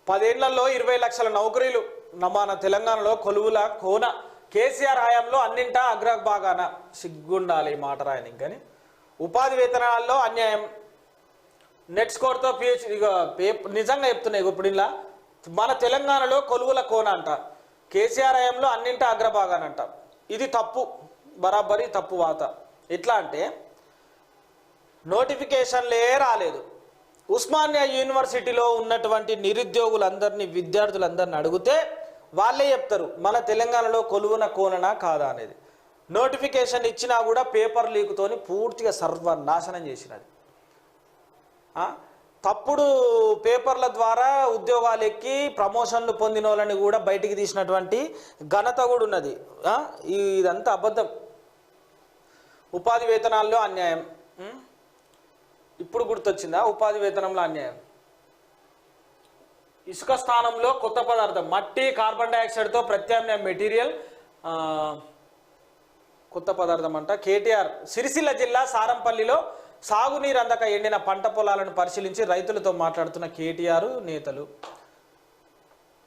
10 ఏళ్లలో 20 లక్షల నౌకరీలు మన తెలంగాణలో కొలువుల కోన. కేసీఆర్ హయాంలో అన్నింటా అగ్రభాగాన. సిగ్గుండాలి మాట రాయని. కానీ ఉపాధి వేతనాల్లో అన్యాయం. నెట్ స్కోర్తో పిహెచ్డి నిజంగా చెప్తున్నాయి. ఇప్పుడు ఇలా మన తెలంగాణలో కొలువుల కోన అంట. కేసీఆర్ హయాంలో అన్నింటా అగ్రభాగానంట. ఇది తప్పు, బరాబరి తప్పు వాత. ఎట్లా అంటే నోటిఫికేషన్లే రాలేదు. ఉస్మానియా యూనివర్సిటీలో ఉన్నటువంటి నిరుద్యోగులందరినీ, విద్యార్థులందరిని అడిగితే వాళ్ళే చెప్తారు మన తెలంగాణలో కొలువున కోననా కాదా అనేది. నోటిఫికేషన్ ఇచ్చినా కూడా పేపర్ లీక్తోని పూర్తిగా సర్వనాశనం చేసినది. తప్పుడు పేపర్ల ద్వారా ఉద్యోగాలు ఎక్కి ప్రమోషన్లు పొందిన వాళ్ళని కూడా బయటికి తీసినటువంటి ఘనత కూడా ఉన్నది. ఇదంతా అబద్ధం. ఉపాధి వేతనాల్లో అన్యాయం. ఇప్పుడు గుర్తొచ్చిందా ఉపాధి వేతనంలో అన్యాయం? ఇసుక స్థానంలో కొత్త పదార్థం మట్టి, కార్బన్ డైఆక్సైడ్తో ప్రత్యామ్నాయ మెటీరియల్. కొత్త పదార్థం అంట. కేటీఆర్ సిరిసిల్ల జిల్లా సారంపల్లిలో సాగునీరు అందక ఎండిన పంట పొలాలను పరిశీలించి రైతులతో మాట్లాడుతున్న కేటీఆర్ నేతలు.